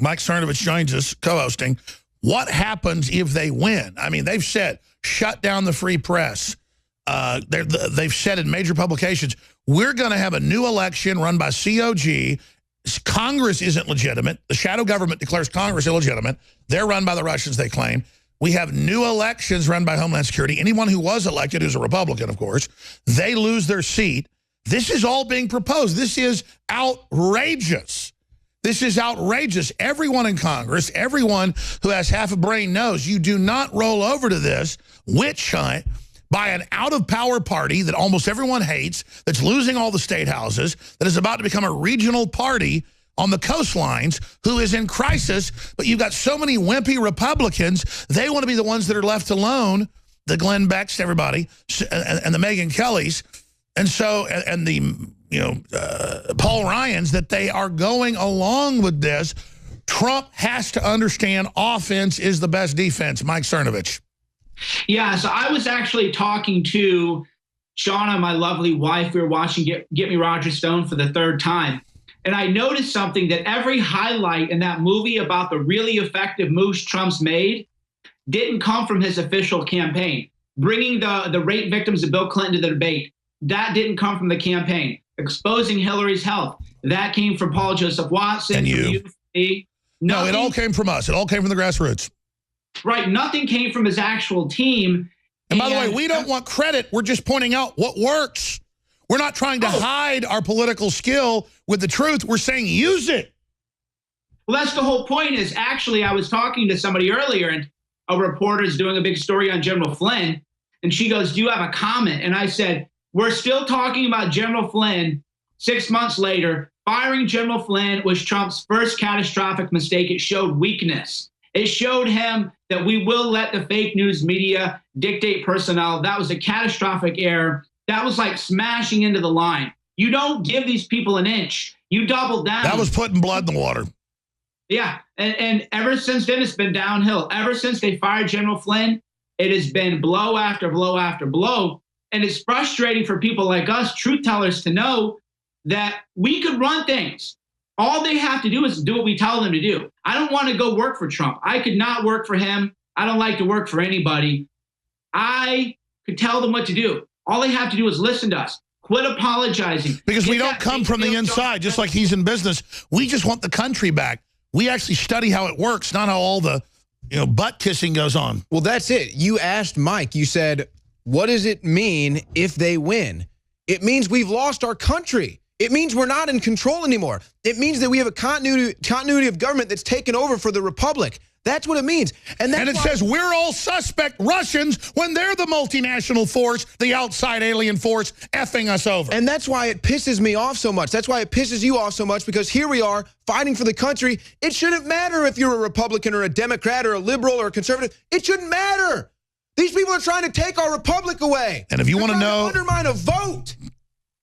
Mike Cernovich joins us, co-hosting. What happens if they win? I mean, they've said, shut down the free press. They've said in major publications, we're going to have a new election run by COG. Congress isn't legitimate. The shadow government declares Congress illegitimate. They're run by the Russians, they claim. We have new elections run by Homeland Security. Anyone who was elected, who's a Republican, of course, they lose their seat. This is all being proposed. This is outrageous. This is outrageous. Everyone in Congress, everyone who has half a brain knows you do not roll over to this witch hunt by an out-of-power party that almost everyone hates, that's losing all the state houses, that is about to become a regional party on the coastlines, who is in crisis. But you've got so many wimpy Republicans, they want to be the ones that are left alone, the Glenn Becks, everybody, and the Megyn Kellys, and so, and the, Paul Ryans, that they are going along with this. Trump has to understand offense is the best defense. Mike Cernovich. Yeah, so I was actually talking to Shauna, my lovely wife. We were watching Get Me Roger Stone for the third time. And I noticed something, that every highlight in that movie about the really effective moves Trump's made didn't come from his official campaign. Bringing the rape victims of Bill Clinton to the debate, that didn't come from the campaign. Exposing Hillary's health, that came from Paul Joseph Watson. And you. No, it all came from us. It all came from the grassroots. Right. Nothing came from his actual team. And by the way, we don't want credit. We're just pointing out what works. We're not trying to hide our political skill with the truth. We're saying use it. Well, that's the whole point. Is actually, I was talking to somebody earlier, and a reporter is doing a big story on General Flynn. And she goes, do you have a comment? And I said, we're still talking about General Flynn 6 months later. Firing General Flynn was Trump's first catastrophic mistake. It showed weakness. It showed him that we will let the fake news media dictate personnel. That was a catastrophic error. That was like smashing into the line. You don't give these people an inch. You double down. That was putting blood in the water. Yeah, and ever since then, it's been downhill. Ever since they fired General Flynn, it has been blow after blow after blow. And it's frustrating for people like us, truth tellers, to know that we could run things. All they have to do is do what we tell them to do. I don't want to go work for Trump. I could not work for him. I don't like to work for anybody. I could tell them what to do. All they have to do is listen to us. Quit apologizing. Because we don't come from the inside, just like he's in business. We just want the country back. We actually study how it works, not how all the butt kissing goes on. Well, that's it. You asked Mike, you said, what does it mean if they win? It means we've lost our country. It means we're not in control anymore. It means that we have a continuity of government that's taken over for the republic. That's what it means. And it says we're all suspect Russians when they're the multinational force, the outside alien force, effing us over. And that's why it pisses me off so much. That's why it pisses you off so much, because here we are fighting for the country. It shouldn't matter if you're a Republican or a Democrat or a liberal or a conservative. It shouldn't matter. These people are trying to take our republic away. And if you want to know, undermine a vote.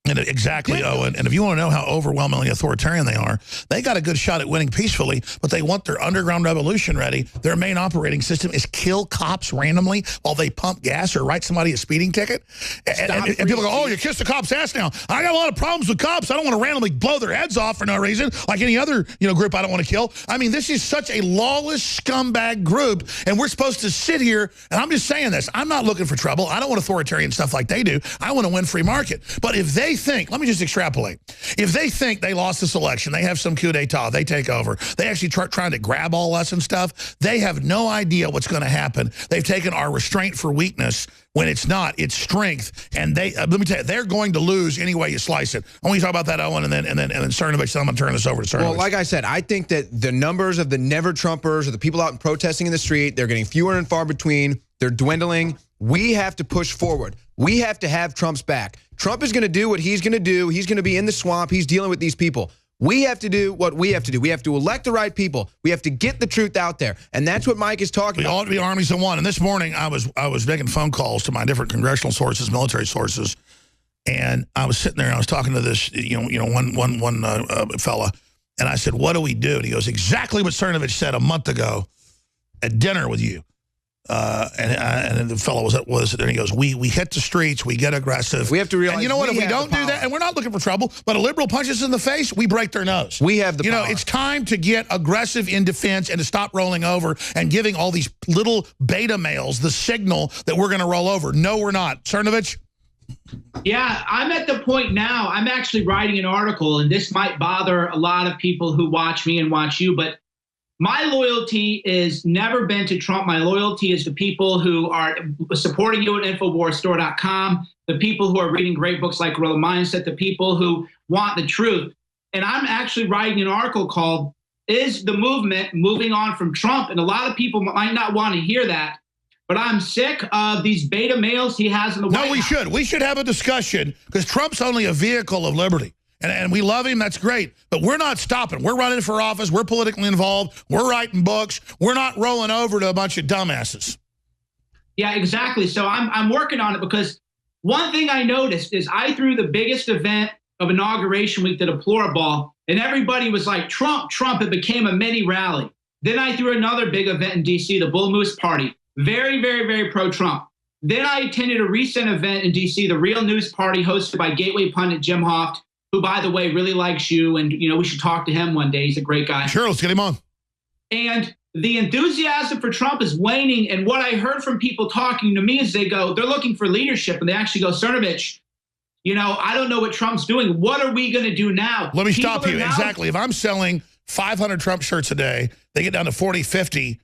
And exactly, Owen. And if you want to know how overwhelmingly authoritarian they are, they got a good shot at winning peacefully, but they want their underground revolution ready. Their main operating system is kill cops randomly while they pump gas or write somebody a speeding ticket. And people go, oh, you kissed the cop's ass now. I got a lot of problems with cops. I don't want to randomly blow their heads off for no reason, like any other group I don't want to kill. I mean, this is such a lawless scumbag group, and we're supposed to sit here, and I'm just saying this. I'm not looking for trouble. I don't want authoritarian stuff like they do. I want to win free market. But if they think, let me just extrapolate. If they think they lost this election, they have some coup d'etat, they take over, they actually trying to grab all us and stuff, they have no idea what's going to happen. They've taken our restraint for weakness when it's not, it's strength. And they, let me tell you, they're going to lose any way you slice it. I want you to talk about that, Owen, and then Cernovich. So I'm going to turn this over to Cernovich. Well, like I said, I think that the numbers of the never-Trumpers or the people out protesting in the street, they're getting fewer and far between. They're dwindling. We have to push forward. We have to have Trump's back. Trump is going to do what he's going to do. He's going to be in the swamp. He's dealing with these people. We have to do what we have to do. We have to elect the right people. We have to get the truth out there. And that's what Mike is talking about. We ought to be armies of one. And this morning, I was making phone calls to my different congressional sources, military sources. And I was sitting there and I was talking to this, one fella. And I said, what do we do? And he goes, exactly what Cernovich said a month ago at dinner with you. And the fellow was there, and he goes, we hit the streets, we get aggressive. We have to realize, and you know what, if we don't do that, and we're not looking for trouble, but a liberal punches in the face, we break their nose. We have the power. You know, it's time to get aggressive in defense and to stop rolling over and giving all these little beta males the signal that we're going to roll over. No, we're not. Cernovich? Yeah, I'm at the point now, I'm actually writing an article, and this might bother a lot of people who watch me and watch you, but my loyalty is never been to Trump. My loyalty is to people who are supporting you at InfoWarsStore.com, the people who are reading great books like Guerrilla Mindset, the people who want the truth. And I'm actually writing an article called, Is the Movement Moving On from Trump? And a lot of people might not want to hear that, but I'm sick of these beta males he has in the White House. No, we should. We should have a discussion, because Trump's only a vehicle of liberty. And we love him, that's great. But we're not stopping. We're running for office. We're politically involved. We're writing books. We're not rolling over to a bunch of dumbasses. Yeah, exactly. So I'm working on it, because one thing I noticed is I threw the biggest event of Inauguration Week, the Deplorable, and everybody was like, Trump, Trump. It became a mini rally. Then I threw another big event in D.C., the Bull Moose Party. Very, very, very pro-Trump. Then I attended a recent event in D.C., the Real News Party, hosted by Gateway pundit Jim Hoft, who, by the way, really likes you, and, you know, we should talk to him one day. He's a great guy. Sure, let's get him on. And the enthusiasm for Trump is waning, and what I heard from people talking to me is they're looking for leadership, and they actually go, Cernovich, you know, I don't know what Trump's doing. What are we going to do now? Let me stop you. Exactly. If I'm selling 500 Trump shirts a day, they get down to 40, 50.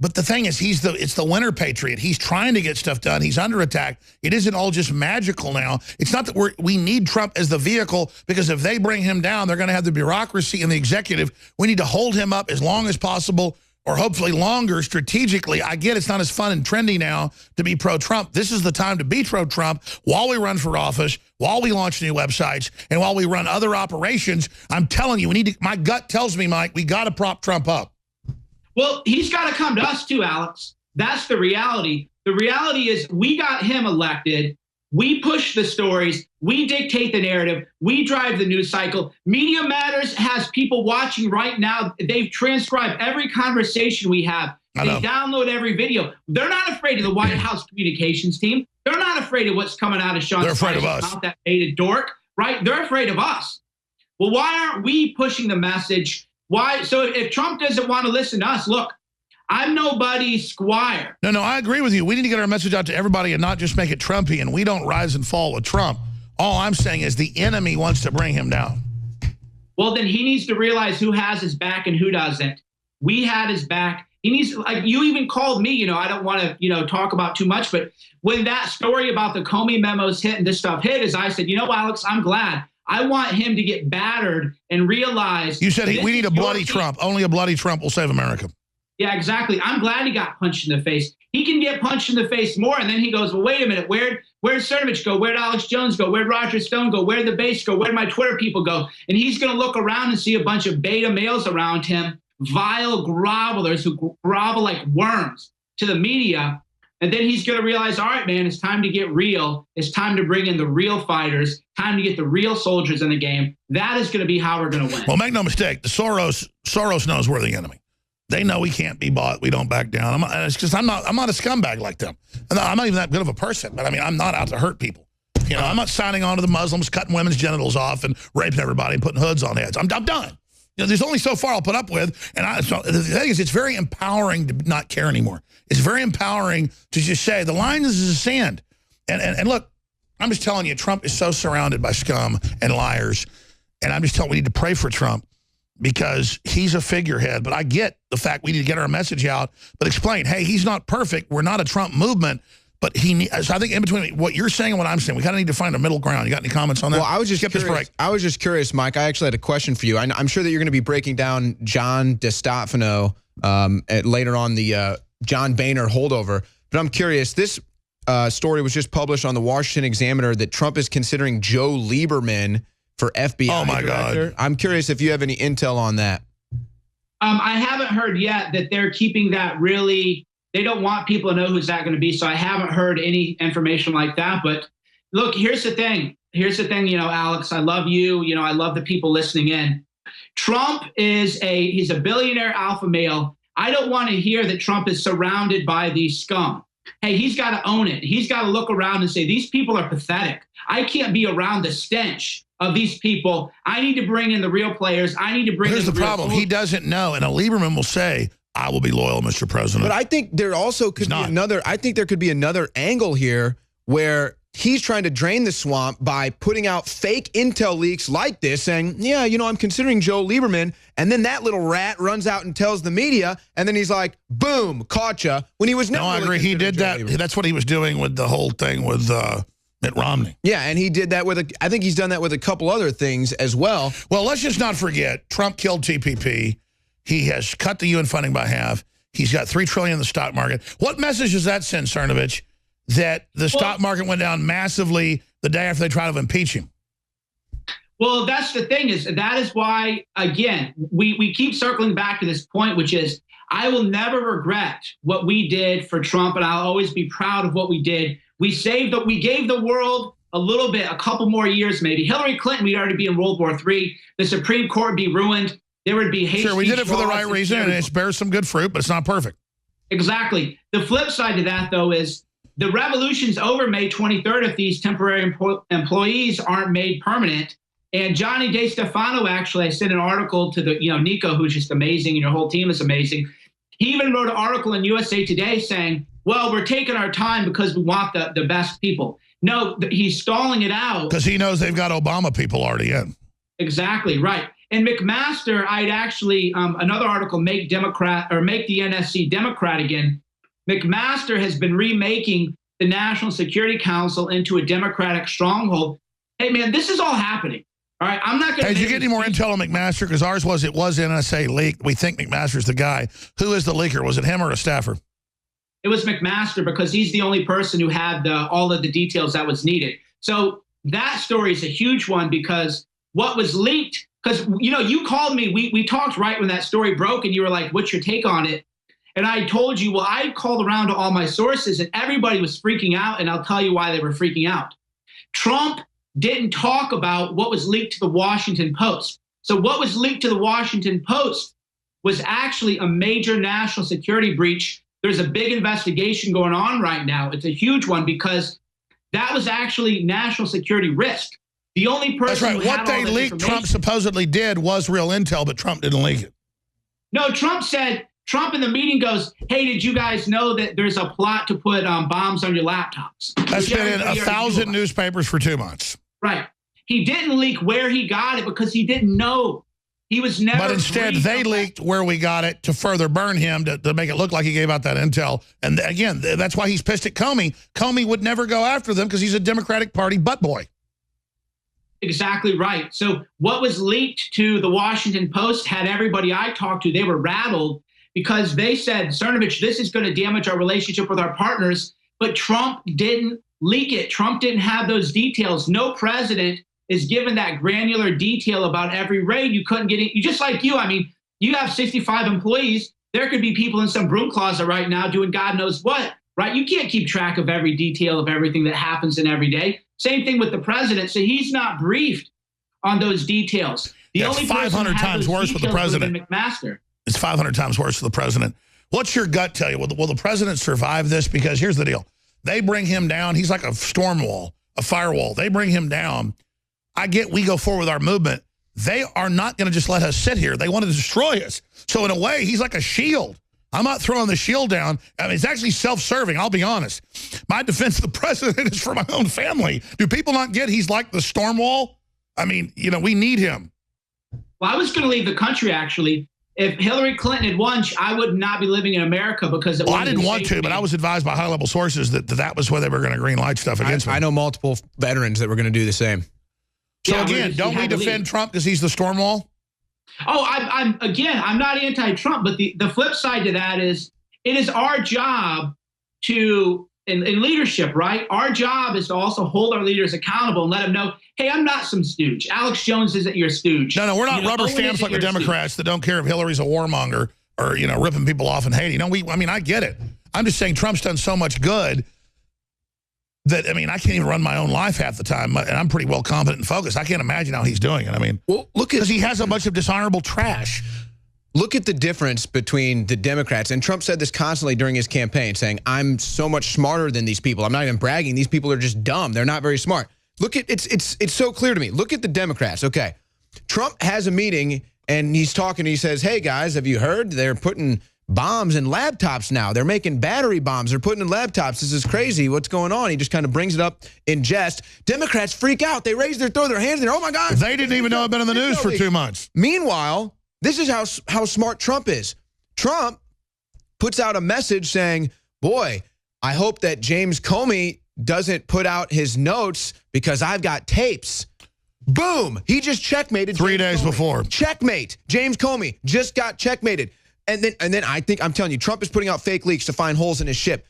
But the thing is, it's the winter patriot. He's trying to get stuff done. He's under attack. It isn't all just magical now. It's not that we need Trump as the vehicle, because if they bring him down, they're going to have the bureaucracy and the executive. We need to hold him up as long as possible, or hopefully longer strategically. I get it's not as fun and trendy now to be pro-Trump. This is the time to be pro-Trump while we run for office, while we launch new websites, and while we run other operations. I'm telling you, my gut tells me, Mike, we got to prop Trump up. Well, he's got to come to us too, Alex. That's the reality. The reality is we got him elected. We push the stories. We dictate the narrative. We drive the news cycle. Media Matters has people watching right now. They've transcribed every conversation we have. They download every video. They're not afraid of the White House communications team. They're not afraid of what's coming out of Sean Spicer's mouth, that baited dork, right? They're afraid of us. Well, why aren't we pushing the message? Why? So if Trump doesn't want to listen to us, look, I'm nobody's squire. No, I agree with you. We need to get our message out to everybody and not just make it Trumpy, and we don't rise and fall with Trump. All I'm saying is the enemy wants to bring him down. Well, then he needs to realize who has his back and who doesn't. We had his back. He needs, like you even called me, you know, I don't want to, you know, talk about too much, but when that story about the Comey memos hit and this stuff hit, is I said, you know, Alex, I'm glad. I want him to get battered and realize. You said we need a bloody Trump. Only a bloody Trump will save America. Yeah, exactly. I'm glad he got punched in the face. He can get punched in the face more. And then he goes, well, wait a minute. Where'd Cernovich go? Where'd Alex Jones go? Where'd Roger Stone go? Where'd the base go? Where'd my Twitter people go? And he's going to look around and see a bunch of beta males around him, vile grovelers who grovel like worms to the media. And then he's going to realize, all right, man, it's time to get real. It's time to bring in the real fighters, time to get the real soldiers in the game. That is going to be how we're going to win. Well, make no mistake, the Soros knows we're the enemy. They know we can't be bought. We don't back down. It's because I'm not a scumbag like them. I'm not even that good of a person, but I mean, I'm not out to hurt people. You know, I'm not signing on to the Muslims, cutting women's genitals off and raping everybody and putting hoods on heads. I'm done. You know, there's only so far I'll put up with. And so the thing is, it's very empowering to not care anymore. It's very empowering to just say the line is the sand. And look, I'm just telling you, Trump is so surrounded by scum and liars. And I'm just telling you, we need to pray for Trump because he's a figurehead. But I get the fact we need to get our message out, but explain, hey, he's not perfect. We're not a Trump movement. But so I think in between what you're saying and what I'm saying, we kind of need to find a middle ground. You got any comments on that? Well, I was just curious, Mike. I actually had a question for you. I'm sure that you're going to be breaking down John Destefano later on, the John Boehner holdover. But I'm curious, this story was just published on the Washington Examiner that Trump is considering Joe Lieberman for FBI director. God. I'm curious if you have any intel on that. I haven't heard yet that they're keeping that really. They don't want people to know who's that going to be, so I haven't heard any information like that. But look, here's the thing. Here's the thing, you know, Alex, I love you. You know, I love the people listening in. Trump is he's a billionaire alpha male. I don't want to hear that Trump is surrounded by these scum. Hey, he's got to own it. He's got to look around and say, these people are pathetic. I can't be around the stench of these people. I need to bring in the real players. I need to bring in Here's the the problem. He doesn't know. And a Lieberman will say, I will be loyal, Mr. President. But I think there also could be another, I think there could be another angle here where he's trying to drain the swamp by putting out fake intel leaks like this, saying, yeah, you know, I'm considering Joe Lieberman. And then that little rat runs out and tells the media, and then he's like, boom, caught ya, when he was never. No, I agree. He did that. That's what he was doing with the whole thing with Mitt Romney. Yeah, and he did that with, I think he's done that with a couple other things as well. Well, let's just not forget, Trump killed TPP. He has cut the UN funding by half. He's got $3 trillion in the stock market. What message does that send, Cernovich, that the stock market went down massively the day after they tried to impeach him? Well, that's the thing, is that is why, again, we keep circling back to this point, which is I will never regret what we did for Trump, and I'll always be proud of what we did. We gave the world a little bit, a couple more years maybe. Hillary Clinton, we'd already be in World War III. The Supreme Court would be ruined. There would be hate speech. Sure, we did it for the right reason, and it bears some good fruit, but it's not perfect. Exactly. The flip side to that, though, is the revolution's over May 23rd if these temporary employees aren't made permanent. And Johnny Destefano, actually, I sent an article to the, Nico, who's just amazing, and your whole team is amazing. He even wrote an article in USA Today saying, well, we're taking our time because we want the best people. No, he's stalling it out. Because he knows they've got Obama people already in. Exactly, right. And McMaster, I'd actually, another article, make the NSC Democrat again. McMaster has been remaking the National Security Council into a Democratic stronghold. Hey, man, this is all happening. All right, I'm not going to. Hey, did you get any more intel on McMaster? Because ours was, it was NSA leaked. We think McMaster's the guy. Who is the leaker? Was it him or a staffer? It was McMaster, because he's the only person who had all of the details that was needed. So that story is a huge one, because what was leaked, because, you called me, we talked right when that story broke, and you were like, what's your take on it? And I told you, well, I called around to all my sources, and everybody was freaking out, and I'll tell you why they were freaking out. Trump didn't talk about what was leaked to the Washington Post. So what was leaked to the Washington Post was actually a major national security breach. There's a big investigation going on right now. It's a huge one, because that was actually national security risk. The only person That's right. What they leaked, Trump supposedly did, was real intel, but Trump didn't leak it. No, Trump in the meeting goes, hey, did you guys know that there's a plot to put bombs on your laptops? That's been in 1,000 newspapers for 2 months. Right. He didn't leak where he got it because he didn't know. He was never. But instead, they leaked where we got it to further burn him, to make it look like he gave out that intel. And again, that's why he's pissed at Comey. Comey would never go after them because he's a Democratic Party butt boy. Exactly right. So what was leaked to the Washington Post had everybody I talked to, they were rattled, because they said, Cernovich, this is going to damage our relationship with our partners. But Trump didn't leak it. Trump didn't have those details. No president is given that granular detail about every raid. You couldn't get it. You just like you. I mean, you have 65 employees. There could be people in some broom closet right now doing God knows what, right? You can't keep track of every detail of everything that happens in every day. Same thing with the president. So he's not briefed on those details. The only 500 times worse with the president. McMaster. It's 500 times worse for the president. What's your gut tell you? Will the president survive this? Because here's the deal. They bring him down. He's like a storm wall, a firewall. They bring him down. I get we go forward with our movement. They are not going to just let us sit here. They want to destroy us. So in a way, he's like a shield. I'm not throwing the shield down. I mean, it's actually self-serving, I'll be honest. My defense of the president is for my own family. Do people not get he's like the storm wall? I mean, we need him. Well, I was going to leave the country, actually. If Hillary Clinton had won, I would not be living in America, because it I didn't want to, but I was advised by high-level sources that was where they were going to green light stuff against me. I know multiple veterans that were going to do the same. So again, don't we defend Trump because he's the storm wall? Oh, I'm not anti-Trump, but the flip side to that is it is our job to, in leadership, right? Our job is to also hold our leaders accountable and let them know, hey, I'm not some stooge. Alex Jones isn't your stooge. No, we're not rubber stamps like the Democrats that don't care if Hillary's a warmonger or, ripping people off and hating. I get it. I'm just saying Trump's done so much good that, I can't even run my own life half the time, and I'm pretty well competent and focused. I can't imagine how he's doing it. Well, look at, because he has a bunch of dishonorable trash. Look at the difference between the Democrats. And Trump said this constantly during his campaign, saying, I'm so much smarter than these people. I'm not even bragging. These people are just dumb. They're not very smart. Look at it's so clear to me. Look at the Democrats. Okay. Trump has a meeting and he's talking. He says, hey, guys, have you heard? They're putting bombs in laptops now. They're making battery bombs. They're putting in laptops. This is crazy. What's going on? He just kind of brings it up in jest. Democrats freak out. They throw their hands in there. Oh, my God. They didn't even know it'd been in the news for 2 months. Meanwhile, this is how smart Trump is. Trump puts out a message saying, boy, I hope that James Comey doesn't put out his notes because I've got tapes. Boom. He just checkmated. 3 days before. Checkmate. James Comey just got checkmated. And then I think, I'm telling you, Trump is putting out fake leaks to find holes in his ship.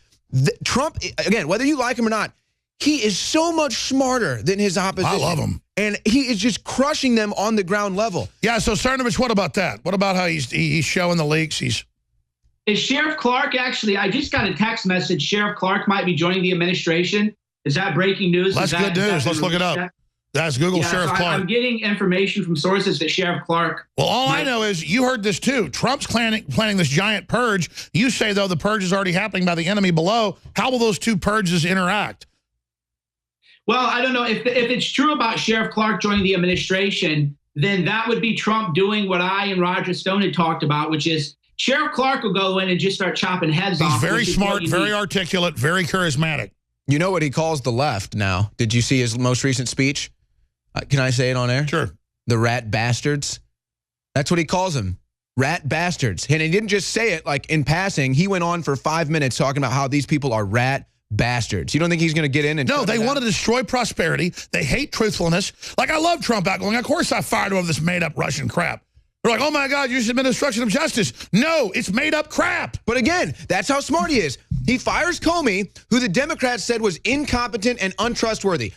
Trump, again, whether you like him or not, he is so much smarter than his opposition. I love him. And he is just crushing them on the ground level. Yeah, so Cernovich, what about that? What about how he's showing the leaks? Is Sheriff Clark actually, I just got a text message, Sheriff Clark might be joining the administration. Is that breaking news? That's good news. Let's look it up. That's Google Sheriff Clark. I'm getting information from sources that Sheriff Clark. Well, all I know is you heard this too. Trump's planning this giant purge. You say, though, the purge is already happening by the enemy below. How will those two purges interact? Well, I don't know. If it's true about Sheriff Clark joining the administration, then that would be Trump doing what I and Roger Stone had talked about, which is Sheriff Clark will go in and just start chopping heads off. He's very smart, very articulate, very charismatic. You know what he calls the left now? Did you see his most recent speech? Can I say it on air? Sure. The rat bastards. That's what he calls them. Rat bastards. And he didn't just say it like in passing. He went on for 5 minutes talking about how these people are rat bastards. You don't think he's going to get in and... No, they want to destroy prosperity. They hate truthfulness. Like, I love Trump outgoing. Of course I fired over this made-up Russian crap. They're like, oh, my God, you should have been obstruction of justice. No, it's made-up crap. But again, that's how smart he is. He fires Comey, who the Democrats said was incompetent and untrustworthy.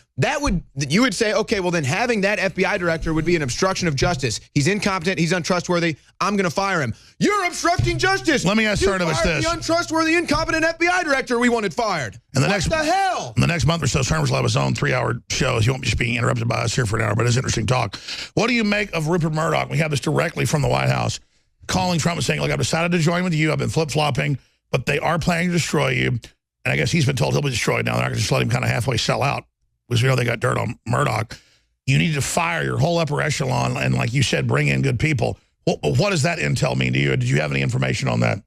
You would say, okay, well, then having that FBI director would be an obstruction of justice. He's incompetent. He's untrustworthy. I'm going to fire him. You're obstructing justice. Let me ask Cernovich this. The untrustworthy, incompetent FBI director we wanted fired. And what the hell? In the next month or so, Cernovich will have his own 3-hour show. He won't just be interrupted by us here for an hour, but it's interesting talk. What do you make of Rupert Murdoch? We have this directly from the White House, calling Trump and saying, look, I've decided to join with you. I've been flip-flopping, but they are planning to destroy you. And I guess he's been told he'll be destroyed now. They're not going to just let him kind of halfway sell out because we know they got dirt on Murdoch. You need to fire your whole upper echelon and, like you said, bring in good people. What does that intel mean to you? Did you have any information on that?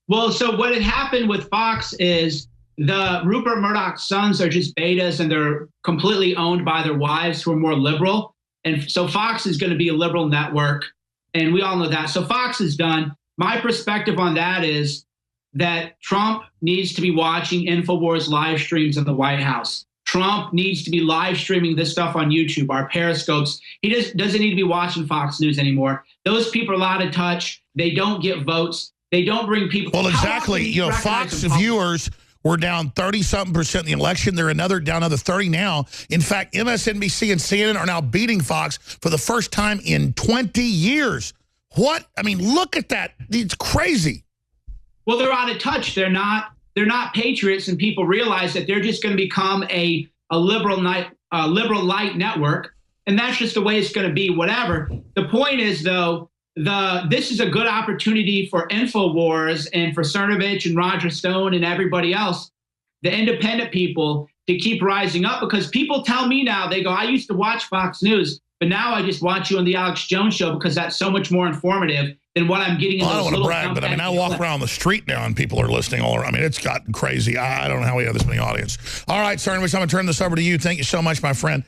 Well, so what had happened with Fox is the Rupert Murdoch sons are just betas and they're completely owned by their wives who are more liberal. And so Fox is going to be a liberal network. And we all know that. So Fox is done. My perspective on that is that Trump needs to be watching InfoWars live streams in the White House. Trump needs to be live streaming this stuff on YouTube, our Periscopes. He doesn't need to be watching Fox News anymore. Those people are out of touch. They don't get votes. They don't bring people. Well, exactly. You know, Fox viewers were down 30-something% in the election. They're down another 30 now. In fact, MSNBC and CNN are now beating Fox for the first time in 20 years. What? I mean, look at that. It's crazy. Well, they're out of touch. They're not patriots, and people realize that they're just going to become a liberal light network, and that's just the way it's going to be. Whatever. The point is, though, this is a good opportunity for InfoWars and for Cernovich and Roger Stone and everybody else, the independent people, to keep rising up, because people tell me now, they go, I used to watch Fox News, but now I just watch you on the Alex Jones show because that's so much more informative than what I'm getting. Well, I don't want to brag, but I mean, I walk around the street now and people are listening all around. I mean, it's gotten crazy. I don't know how we have this many audience. All right, Cernovich, I'm going to turn this over to you. Thank you so much, my friend.